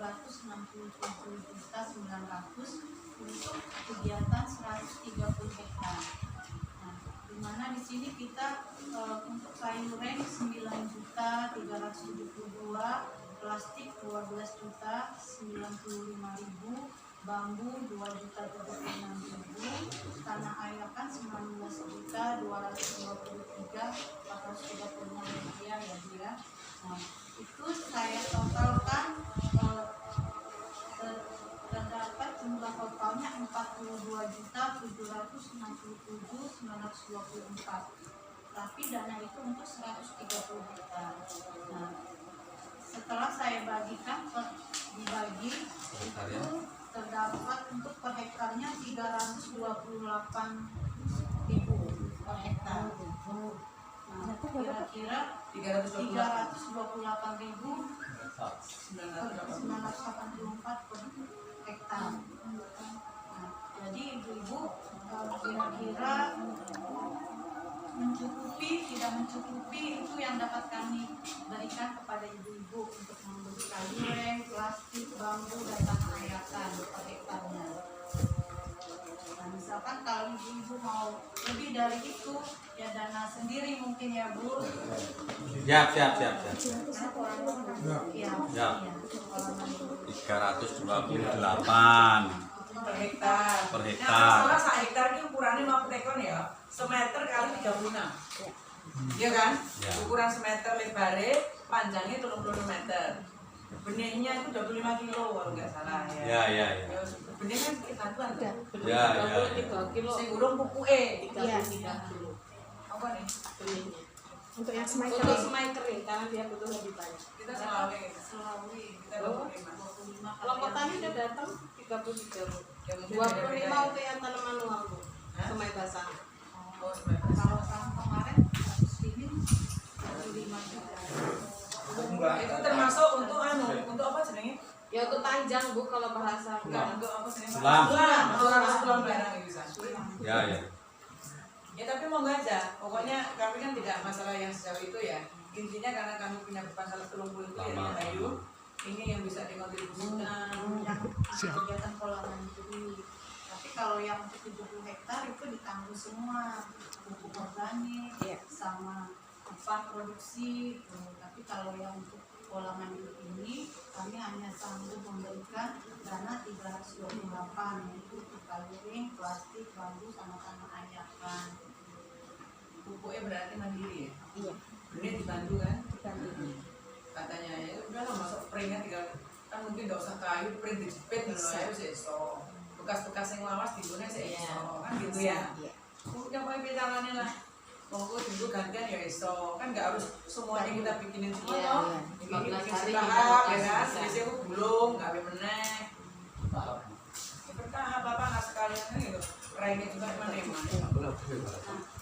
767.900 untuk kegiatan 130 hektar. Nah, di mana di sini kita untuk kayu ren 9.372, plastik 12.095.000, bambu 2.076.000, tanah ayakan 19.223.436 rupiah ya Bu ya. Nah, itu saya totalkan terdapat jumlah totalnya 42.767.924. Tapi dana itu untuk 130 hektar. Nah, setelah saya bagikan dibagi itu terdapat untuk per hektarnya 328.000 per hektar. Nah, kira-kira 328.984 per hektar. Nah, jadi ibu-ibu kira-kira mencukupi, tidak mencukupi, itu yang dapat kami berikan kepada ibu-ibu untuk membeli kayu ren, plastik, bambu, dan tanah ayakan per hektarnya. Nah, misalkan kalau ibu-ibu mau lebih dari itu, ya dana sendiri mungkin ya Bu. Siap. Ya. 328 per hektar. Per hektar. Nah, masalah hektar ini ukurannya mau tekon ya, semeter kali 36. Iya kan? Ya. Ukuran semeter lebarnya, panjangnya 30 meter. Benihnya itu 25 kilo kalau nggak salah ya. Ya. Benih kan bantuan kan? Ya. 3 kilo. Sing urung pupuke. 3 kilo. Apa nih? Benihnya. Untuk yang semai Untuk kering. semai kering karena dia butuh lebih banyak. Kita selawi. Kita 25. Kalau petani udah datang 33 Bu. Ya, mungkin 25 beda-beda untuk yang tanam manual Bu. Hah? Semai basah. Oh, semeter. Kalau tahun kemarin kasus ini 25 juta. Itu termasuk untuk untuk apa jenenge? Ya untuk panjang Bu kalau bahasa Untuk apa jenenge? Selam. Selam barang itu bisa. Ya. Ya tapi mau aja, pokoknya kami kan tidak masalah yang sejauh itu ya. Intinya karena kami punya beban 130 itu ya dengan kayu, ini yang bisa dikontribusikan. Yang kegiatan kolam itu dulu. Tapi kalau yang untuk 70 hektar itu ditanggung semua, pupuk organik, sama upah produksi. Tapi kalau yang untuk kolam ini kami hanya sanggup memberikan dana 328, yaitu untuk kayu ring, plastik, bambu, sama tanah ayakan. Pupuknya berarti mandiri ya? Iya. Benih dibantu kan? Dibantu. Katanya ya udah lah masuk peringnya tinggal kan mungkin nggak usah kayu, pring dijepit dulu ya sih so. Bekas-bekas yang lawas diguna sih so kan gitu ya. Iya. Udah pakai pedalannya lah. Monggo dulu gantian ya iso kan nggak harus semuanya kita bikinin semua Iya, toh. iya. Ini 15 bikin hari setahap ya kita kan. bisa. Biasanya aku belum nggak meneh. Ya bertahap apa nggak sekalian kan gitu. Raihnya juga mana emang. Nah,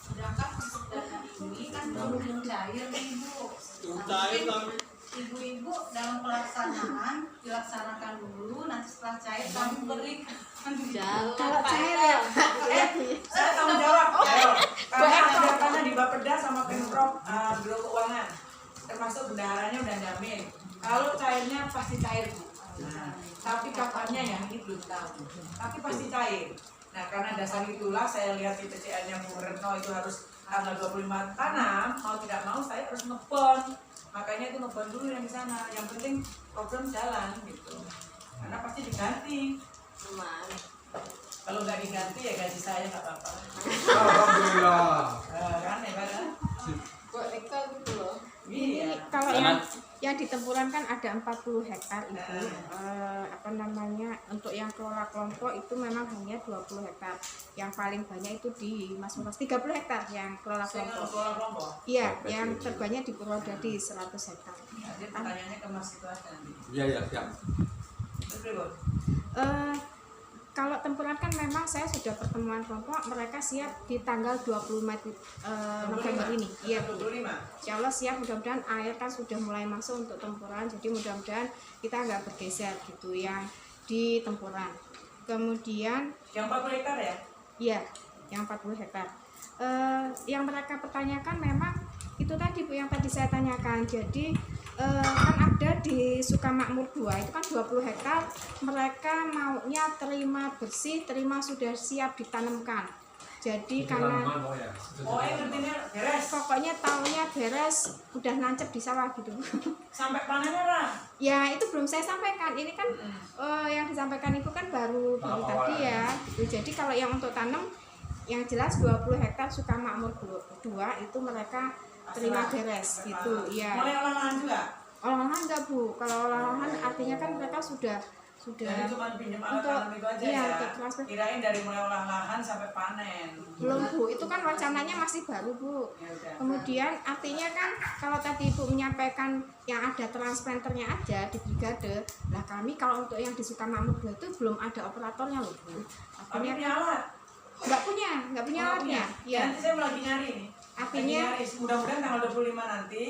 sedangkan untuk dana ini kan belum cair nih Bu. Ibu-ibu dalam pelaksanaan dilaksanakan dulu, nanti setelah cair kami berikan. Jalan Kalau Pak cair Eko. ya. Saya tanggung jawab. Karena ada di Bapeda sama Pemprov Biro Keuangan. Termasuk bendaharanya udah jamin. Kalau cairnya pasti cair Bu. Nah, tapi kapannya ya ini belum tahu. Tapi pasti cair. Nah karena dasar itulah saya lihat di PCN-nya Bu Retno itu harus tanggal 25 tanam, mau tidak mau saya harus ngebon. Makanya itu ngebon dulu yang di sana. Yang penting program jalan gitu. Karena pasti diganti. Aman. Kalau nggak diganti ya gaji saya nggak apa-apa. Alhamdulillah. Kan ya kan? Kok Eko gitu loh. Iya. Kalau Karena- yang ditempuran kan ada 40 hektar itu. Untuk yang kelola kelompok itu memang hanya 20 hektar. Yang paling banyak itu di Mas Mutas 30 hektar yang kelola Saya nggak kelompok. kelola kelompok. Iya, yang terbanyak di Purwodadi 100 hektar. Jadi pertanyaannya ke Mas itu aja nanti. Iya, siap. Terus Bu? Kalau tempuran kan memang saya sudah pertemuan kelompok, mereka siap di tanggal 25 November ini. Iya, Bu. 25. Insya Allah siap, mudah-mudahan air kan sudah mulai masuk untuk tempuran, jadi mudah-mudahan kita nggak bergeser gitu yang di tempuran. Kemudian Yang 40 hektar ya? iya, yang 40 hektar. Yang mereka pertanyakan memang itu tadi Bu yang tadi saya tanyakan. Jadi kan ada di Sukamakmur 2 itu kan 20 hektar, mereka maunya terima bersih, terima sudah siap ditanamkan. Jadi karena Oh, ngertinya beres. pokoknya tahunnya beres, udah nancep di sawah gitu. Sampai panennya lah. Ya itu belum saya sampaikan, ini kan yang disampaikan Ibu kan baru tadi ya gitu. Jadi kalau yang untuk tanam yang jelas 20 hektar Sukamakmur 2 itu mereka terima beres gitu ya. Mulai olah-olahan juga. Olahan enggak Bu, kalau olahan artinya kan mereka sudah Jadi cuma pinjam alat untuk tanam itu aja iya, ya. untuk transfer. Kirain dari mulai olah lahan sampai panen. Belum Bu, itu kan wacananya masih baru Bu. Ya udah. Kemudian artinya kan kalau tadi Ibu menyampaikan yang ada transplanternya aja di brigade, lah kami kalau untuk yang di Sukamakmur 2 itu belum ada operatornya loh Bu. Tapi Artinya punya alat. nggak punya alatnya. Ya, Nanti saya lagi nyari nih. artinya Lagi nyari. Mudah-mudahan tanggal 25 nanti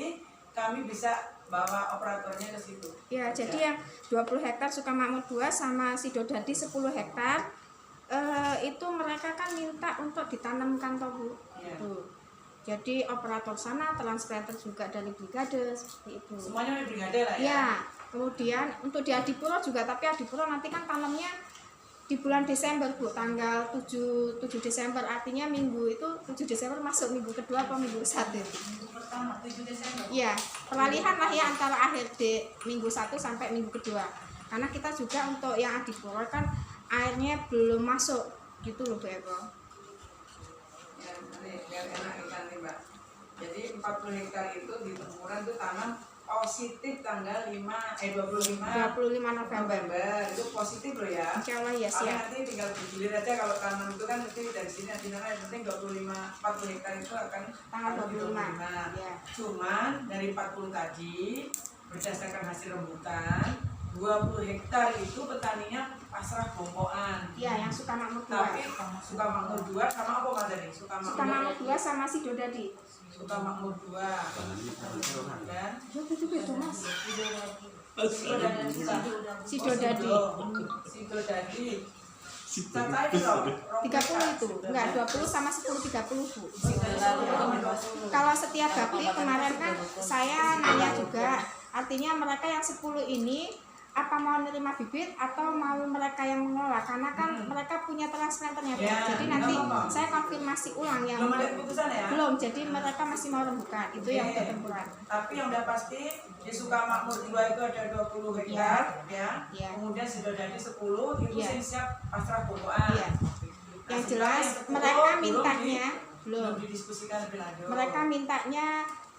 kami bisa bawa operatornya ke situ. ya jadi yang 20 hektar Sukamakmur 2 sama Sidodadi 10 hektar itu mereka kan minta untuk ditanamkan toh Bu. Iya. Tuh. Jadi operator sana, transplanter juga dari brigade seperti itu. Semuanya dari brigade lah ya. Ya, kemudian untuk di Adipuro juga, tapi Adipuro nanti kan tanamnya di bulan Desember Bu, tanggal 7 Desember, artinya minggu itu 7 Desember masuk minggu kedua atau minggu 1. Minggu pertama 7 Desember. Iya, peralihan lah ya antara akhir minggu 1 sampai minggu kedua. Karena kita juga untuk yang Adipuro kan airnya belum masuk gitu loh Bu Eko. Ya, nanti biar enak ikan nih Mbak. Jadi 40 hektar itu di Tempuran itu tanam positif tanggal 25 November. itu positif loh ya. Insya Allah ya Kalau siap. nanti tinggal digilir aja kalau tanam itu kan nanti dari sini nanti yang penting 40 hektar itu akan Tanggal 25. Ya. Cuman dari 40 tadi berdasarkan hasil rembukan 20 hektar itu petaninya pasrah bongkoan. Iya, yang Sukamakmur 2. Tapi Sukamakmur 2 sama apa Mas tadi? Sukamakmur 2 sama Sidodadi. Sukamakmur 2 dan Itu beda Mas. Sidodadi. Sidodadi. Catai itu loh. 30 itu. Enggak, 20 sama 10 30 Bu. Kalau setiap bakti kemarin kan saya nanya juga, artinya mereka yang 10 ini apa mau nerima bibit atau mau mereka yang mengolah, karena kan mereka punya transplanternya Bu. Ya, Jadi nanti apa-apa. saya konfirmasi ulang yang Belum ada keputusan ya? belum, jadi mereka masih mau rembukan. Itu yang untuk tempuran. Tapi yang udah pasti di Sukamakmur 2 itu ada 20 hektar ya. Ya. Kemudian Sidodadi 10 itu Ya. sing siap pasrah bongkoan. Iya. Nah, Yang setelah jelas 10 mereka belum mintanya belum didiskusikan lebih lanjut. mereka mintanya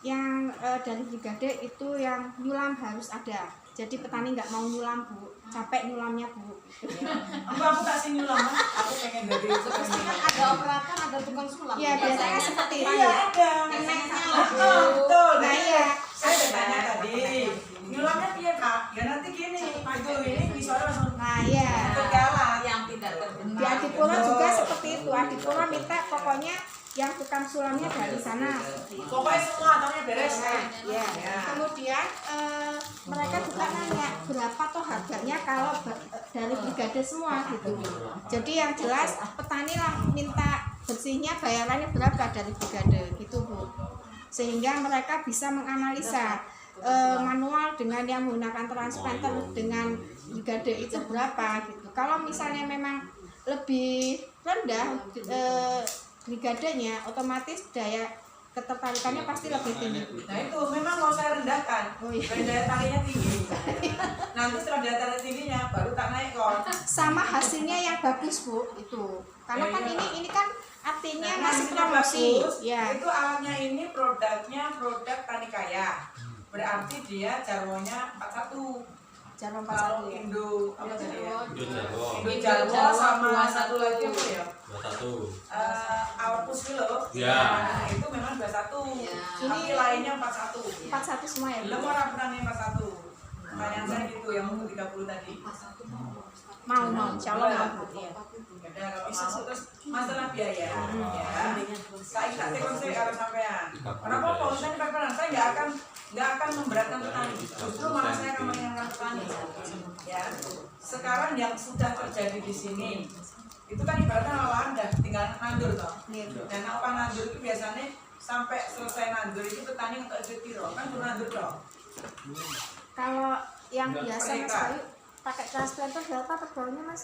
yang dari brigade itu yang nyulam harus ada. Jadi petani nggak mau nyulam Bu, capek nyulamnya Bu. Enggak, aku kasih nyulam, aku pengen jadi Kan ada operator, ada tukang sulam. Ya biasanya seperti itu. Iya ada. Betul. Nah Jadi iya. saya udah tanya tadi, nyulamnya piye Kak? Ya nanti gini, itu ini misalnya langsung Nah iya. untuk jalan. Yang tidak terkenal. Di Adipuro juga seperti itu. Adipuro minta pokoknya yang tukang sulamnya dari sana. Pokoknya semua ataunya beres. Ya. Ya. Kemudian mereka juga nanya berapa toh harganya kalau dari brigade semua gitu. Jadi yang jelas petani lah minta bersihnya bayarannya berapa dari brigade gitu Bu. Sehingga mereka bisa menganalisa manual dengan yang menggunakan transplanter dengan brigade itu berapa gitu. Kalau misalnya memang lebih rendah brigadenya, otomatis daya ketertarikannya pasti lebih tinggi. Nah itu memang mau saya rendahkan, Oh, iya. biar daya tariknya tinggi. Nanti setelah daya tarik tingginya baru tak naik kon. Sama hasilnya yang bagus Bu itu. Karena kan Iya. ini kan artinya Nah, masih hasilnya promosi. bagus, Ya. itu alatnya ini produknya produk Tani Kaya. Berarti dia jarwonya 41. Jarum Kalau 41 ya. Indo apa tadi ya? Jawa. Indo Jawa sama satu lagi apa ya? 21. Awapus kilo. Ya. Nah, itu memang 21. Ya. Tapi lainnya 41. 41 semua ya. Belum orang petani 41. Pertanyaan saya gitu yang untuk 30 tadi. Mau insya Allah mau Bu. Iya. Ada kalau mau terus masalah biaya. Ya. Saya tak tekon saya kalau sampean. Kenapa kalau saya peperan saya nggak akan memberatkan petani. Justru malah saya akan mengingatkan petani. Ya. Sekarang yang sudah terjadi di sini itu kan ibaratnya lahan dah tinggal nandur toh. Dan apa nandur itu biasanya sampai selesai nandur itu petani untuk cuti roh kan belum nandur toh. Kalau yang Enggak, biasa per Mas hektar. Bayu pakai transplanter berapa per bawahnya Mas?